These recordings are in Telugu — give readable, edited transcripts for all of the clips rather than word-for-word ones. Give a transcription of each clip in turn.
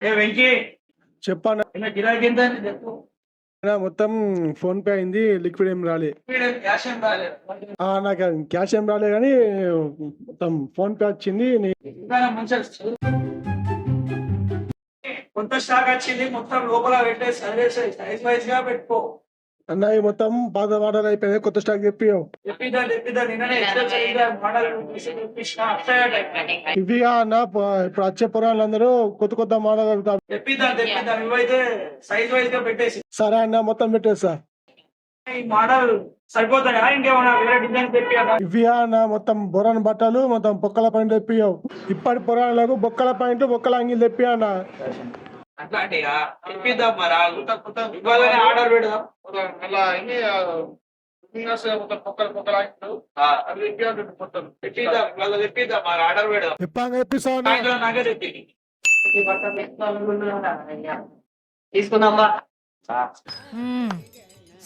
ఏ వెంకీ చెప్పాను. గిరాకీ ఎంత చెప్పు. మొత్తం ఫోన్ పే అయింది, లిక్విడ్ ఏం రాలే. క్యాష్ ఏం రాలేదు. నాకు క్యాష్ ఏం రాలే కానీ మొత్తం ఫోన్ పే వచ్చింది. కొత్త స్టాక్ వచ్చింది, మొత్తం లోపల పెట్టేసి సైజ్ వైజ్ గా పెట్టుకో. అన్న ఈ మొత్తం పాత మోడల్ అయిపోయింది, కొత్త స్టాక్ చెప్పియావు. ఇవి అన్న ఇప్పుడు వచ్చే పురాణాలందరూ కొత్త కొత్త మోడల్ అడుగుతారు. ఇవైతే సైజ్ వైజ్ గా పెట్టేసి. సరే అన్న మొత్తం పెట్టేస్తా. ఈ మోడల్ సరిపోతాయా, ఇంకేమన్నా వేరే డిజైన్ తెప్పియాలా? ఇవి అన్న మొత్తం బొరాన్ బట్టలు, మొత్తం బొక్కల పాయింట్ తెప్పియావు. ఇప్పటి పురాణాలకు బొక్కల పాయింట్, బొక్కల అంగిలు తెప్పియా అన్న. అట్లాంటిగా తెప్పిద్దాం. మరి ఇవాళనే ఆర్డర్ పెడదాం. అలా అన్ని తెప్పిద్దాం మరి ఆర్డర్ పెడదాం. చెప్పాగా తెప్పిస్తావు అన్న. నాకే తెప్పి తీసుకుందామా?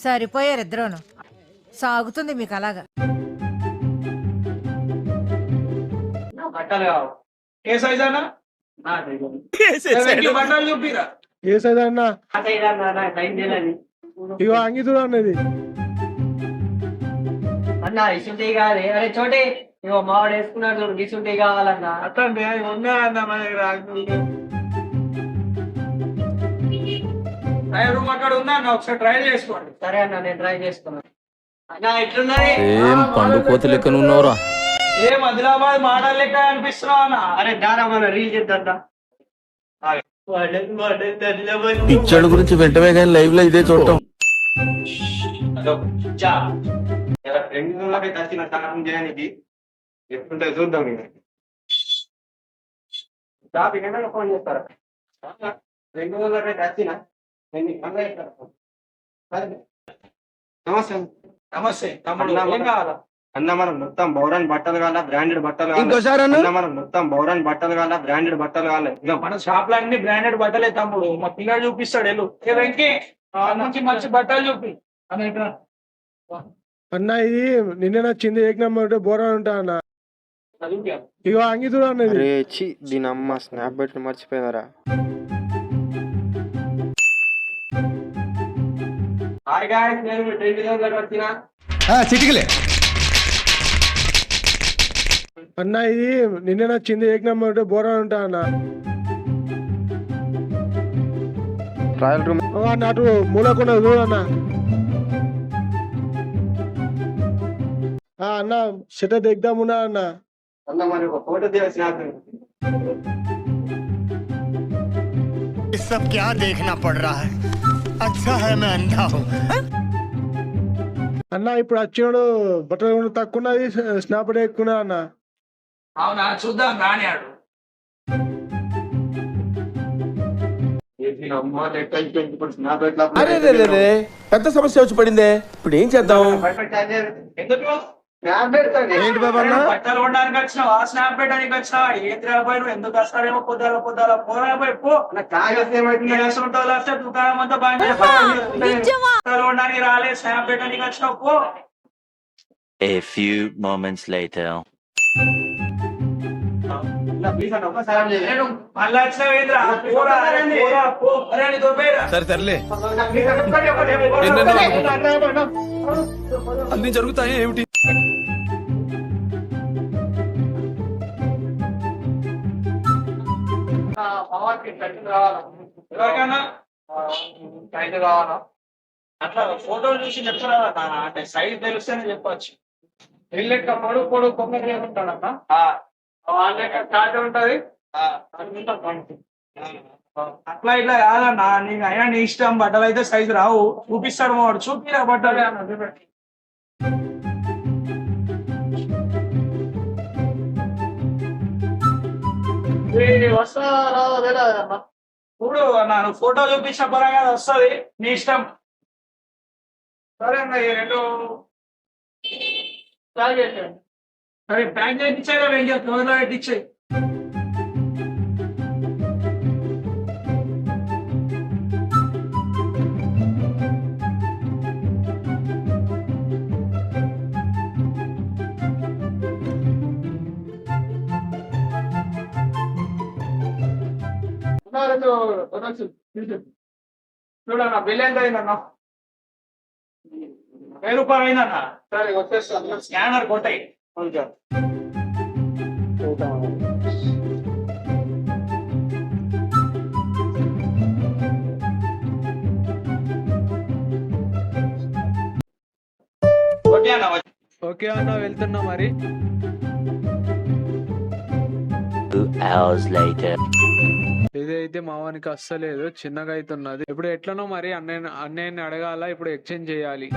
సరిపోయారు ఇద్దరును. సాగుతుంది మీకు అలాగా. బట్టలు కావాలి. ఏ సైజ్ అన్నా? బట్టలు చూపిరా. ఏ సైజ్ అన్న? ఇగో అంగి చూడ అన్నది. అన్న ఇసుంటి కాదు. అరే చోటి ఇగో మావాడు వేసుకున్నాడు చూడు, గిసుంటి కావాలన్నా. అట్లాంటి ఉన్నాయన్న మన దగ్గర రూమ్ అక్కడ ఉందా అన్న, ఒకసారి ట్రై చేసుకోండి. సరే అన్న, నేను ట్రై చేసుకున్నాను. అన్న ఎట్లున్నది? ఏం పండు కోతి లెక్కన ఉన్నావురా. ఏం ఆదిలాబాద్ మోడల్ లెక్క అనిపిస్తున్నావు అన్న. అరే దారా మన రీల్ చేద్దా. పిక్చర్ గురించి వెంటనే కానీ లైవ్ లో ఇదే చూడటం. వచ్చిన స్నానం చేయడానికి ఎట్లుంటే చూద్దాం. ఫోన్ చేస్తారా? 200 వచ్చిన నమస్తే. నమస్తే తమ్ముడు, ఏం కావాలా? అన్న మనం మొత్తం బౌరన్ బట్టలు కావాలా, బ్రాండెడ్ బట్టలు కావాలా? మనం మొత్తం బౌరన్ బట్టలు కావాలా, బ్రాండెడ్ బట్టలు కావాలి. మన షాప్ లో అన్ని బ్రాండెడ్ బట్టలే తమ్ముడు. మా పిల్లలు చూపిస్తాడు వెళ్ళు. ఏ వెంకీ మంచి మంచి బట్టలు చూపి అన్న. అన్న ఇది నిన్న నచ్చింది, ఏక నెంబర్ బోరాన్ ఉంటా అన్న. ఇగో అంగి చూడ అన్నది. దీని అమ్మ స్నాప్ పెట్టి మర్చిపోయినారా? హాయ్ గాయ్స్, నేను మీ ట్రెండ్ దగ్గర వచ్చిన. అన్న ఇది నిన్న నచ్చింది, ఏక నెంబర్ బోరాన్ ఉంటా అన్న. ట్రయల్ రూమ్ అన్న అటు మూలకుండా చూడన్న. అన్న సెట దిగ్దామున్నా అన్న. అన్న మరి ఒక ఫోటో తీయాల్సిన सब क्या देखना पड़ रहा है? अच्छा है मैं अंधा हूँ. అన్న ఇప్పుడు వచ్చినాడు బట్టలు తక్కువన్నది, స్నాప్ ఎక్కువ అన్న. అవునా, చూద్దాం రాని ఆడు. అరే రే రే, పెద్ద సమస్య వచ్చి పడిందే. ఇప్పుడు ఏం చేద్దాం? ఎందుకు ఏంటి బాబా అన్న? బట్టలు కొనడానికి వచ్చినావా, స్నాప్ పెట్టడానికి వచ్చినావా? ఏం తిరగపోయి నువ్వు ఎందుకు వస్తారేమో పొద్దాల పొద్దాల పోరాపోయి పో. దుకాణం అంతా బాగా బట్టలు కొనడానికి రాలే, స్నాప్ పెట్టడానికి వచ్చినావు పో. A few moments later. నేను మళ్ళా వచ్చినావేంద్రా? పోరా, పోరా, పో. అరే నీ దొబ్బేరా. సరే సర్లే, అన్ని జరుగుతాయి ఏమిటి? ఎవరికన్నా సైజ్ కావాలా? అట్లా ఫోటోలు చూసి చెప్తారా? అంటే సైజ్ తెలుస్తేనే చెప్పచ్చు. వీళ్ళెక్క పొడుగు పొడుగు కొమ్మలు చేసుకుంటాడన్నా, వాళ్ళ స్టార్ట్ ఉంటది. అట్లా ఇట్లా కాదన్నా, నీకు అయినా నీ ఇష్టం. బట్టలు అయితే సైజు రావు, చూపిస్తాడు వాడు. చూపిరా బట్టలు అన్న. చూడు అన్న, నువ్వు ఫోటో చూపించిన పరంగా వస్తుంది, నీ ఇష్టం. సరే అన్న, ఈ రెండు సరే ప్యాక్ చేయించారా? వెంకయ్య త్వరలో పెట్టించాయి. చూడన్నా బిల్ ఎంత అయిందన్నా 1000 రూపాయలు అయిందన్నా. సరే వచ్చేస్తా, స్కానర్ కొట్టాయి. ఓకే అన్న. ఓకే అన్న, వెళ్తున్నా మరి. 2 hours later. ఇదైతే మావానికి అస్సలేదు, చిన్నగా అవుతున్నది. ఇప్పుడు ఎట్లనో మరి అన్నయ్యని అడగాల, ఇప్పుడు ఎక్స్చేంజ్ చేయాలి.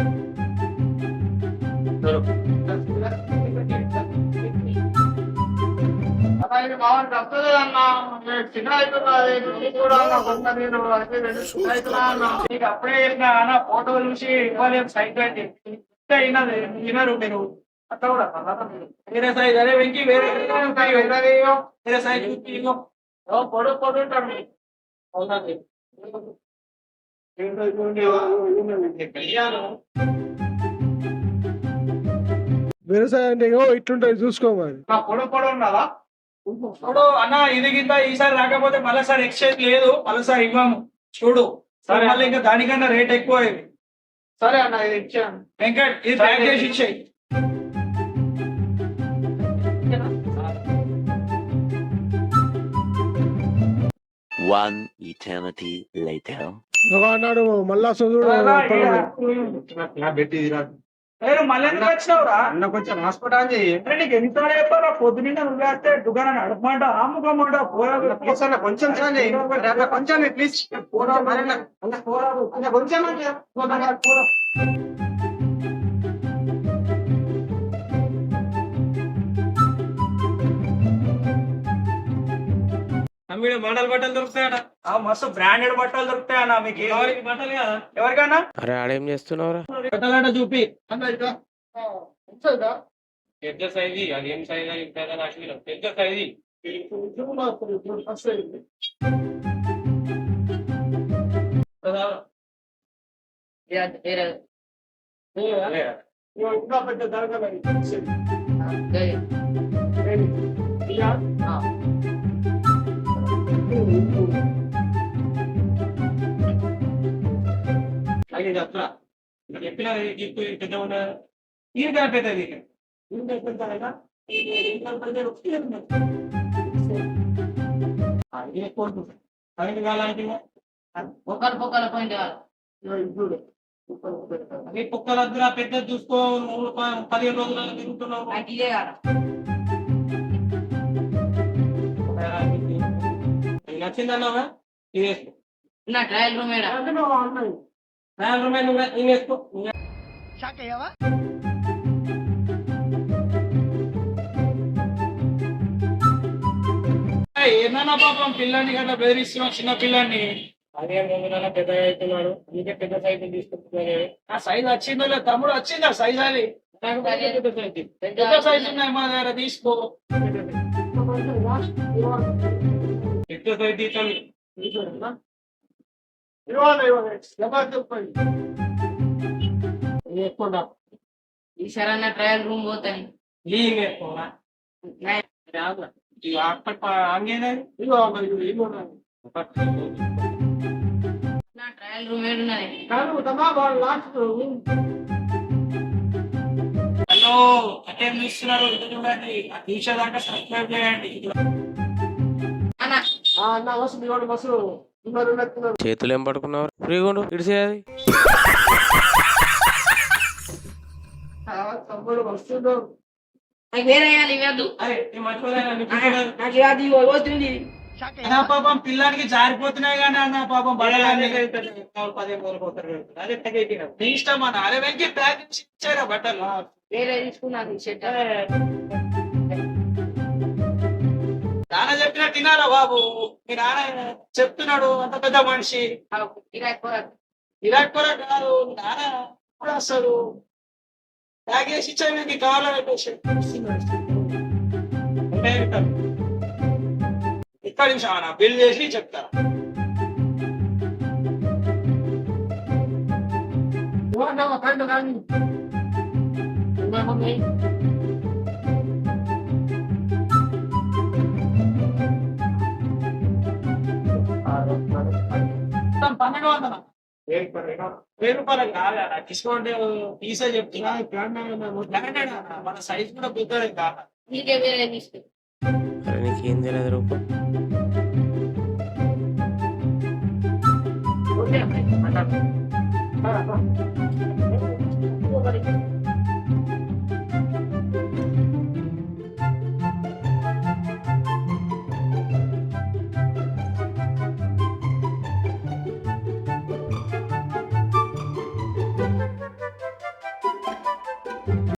అప్పుడే చెప్పినా అన్న, ఫోటో చూసి ఇవ్వలేదు సైజ్ అంటే వినరు మీరు. అట్లా కూడా వేరే సైజ్, అదే వెంకి వేరే వేరే సైజ్ పొడుగు పొడుగు ఉంటాడు. అవునండి, వ్యవసాయం అంటే ఇట్లుంటది చూసుకో మరి. పొడుగు పొడుగు ఉన్నదా? చూడు అన్న, ఇది కింద ఈసారి రాకపోతే మళ్ళీసారి ఎక్స్చేంజ్ లేదు, మళ్ళీసారి ఇవ్వము. చూడు సరే, మళ్ళీ ఇంకా దానికన్నా రేట్ ఎక్కువ అయింది. సరే అన్న, ఇది ఇచ్చాను. వెంకట్, ఇది ప్యాక్ చేసి ఇచ్చేయి. One eternity later. అన్నాడు మళ్ళా చూడు. పెట్టి మళ్ళీ ఎందుకు వచ్చినావురా? అన్న కొంచెం హాస్పిటల్ చేయి. నీకు ఎంత చెప్పారా? పొద్దున్న నువ్వే వస్తే దుకాణం నడపమంట, అమ్ముకోమంట. కొంచెం కొంచెం ప్లీజ్ కొంచెం మీరు మోడల్ బట్టలు దొరుకుతాయట, మస్తు బ్రాండెడ్ బట్టలు దొరుకుతాయన్నా. మీకు బట్టలు కదా ఎవరికైనా? అరే ఆడేం చేస్తున్నావురా? బట్టలు చూపి పెద్ద సైజు, అది ఏం సైజ్ అని పెద్ద సైజు. ఇంకా పెద్ద దరగలు చెప్పిన పెద్ద ఉండదు, ఇది పెద్దది. పొక్కలు పొక్కల పోయింది అది కుక్కల దగ్గర పెద్ద చూసుకో. 15 రోజులు తిరుగుతున్నావు. నచ్చిందన్నావా? ఇది వేసుకో. నా ట్రయల్ రూమ్ ట్రయల్ రూమ్ నువ్వు వేసుకో. ఏమన్నా పాపం పిల్లాన్ని కదా బెదిరిస్తున్నాం, చిన్న పిల్లాన్ని. 15 రోజుల పెద్ద అవుతున్నాడు, నీకే పెద్ద సైజు తీసుకుంటున్నాను. ఆ సైజ్ వచ్చిందో లేదు తమ్ముడు, వచ్చిందా సైజ్? అది పెద్ద సైజ్ ఉన్నాయి మా దగ్గర, తీసుకో. పెద్ద సైజు తీసాను. ఈసారన్నా ట్రయల్ రూమ్ పోతాయి. వేసుకోరా నా ట్రయల్ రూమ్ ఏడున్నది? హలో, అటెండ్ చూస్తున్నారు, చూడండి. చూసేదాకా సబ్స్క్రైబ్ చేయండి. చేతులు ఏం పడుకున్నారు? ఫ్రీగా ఉండు, ఇడిసేది. తమ్ముడు వస్తుందో నాకు వేరే ఇవ్వద్దు. నాకు ఇవ్వదు, వస్తుంది. అన్నా పాపం పిల్లానికి జారిపోతున్నాయి కానీ అన్న పాపం బట్టలు 15 రోజులు పోతారు. నీ ఇష్టం అన్న. అరే వెంకి ప్యాక్ ఇచ్చారా బట్టలు? వేరే తీసుకున్నాను షర్ట్. నాన్న చెప్పినా తినారా బాబు? మీ నాన్న చెప్తున్నాడు, అంత పెద్ద మనిషి. ఇలాంటి కూర కాదు, నాన్న కూడా వస్తాడు. ప్యాక్ చేసి ఇచ్చాను, మీకు కావాలని చెప్పేసి. ఇక్కడ నిమిషం అన్న, బిల్ చేసి చెప్తా. 1200 1000 కాదా డిస్కౌంట్ తీసే చెప్తున్నా బ్రాండెడ్ మన సైజ్ కూడా పెద్దదే కాదా అరే నీకేం తెలియదు రూపం ఓకే అమ్మాయి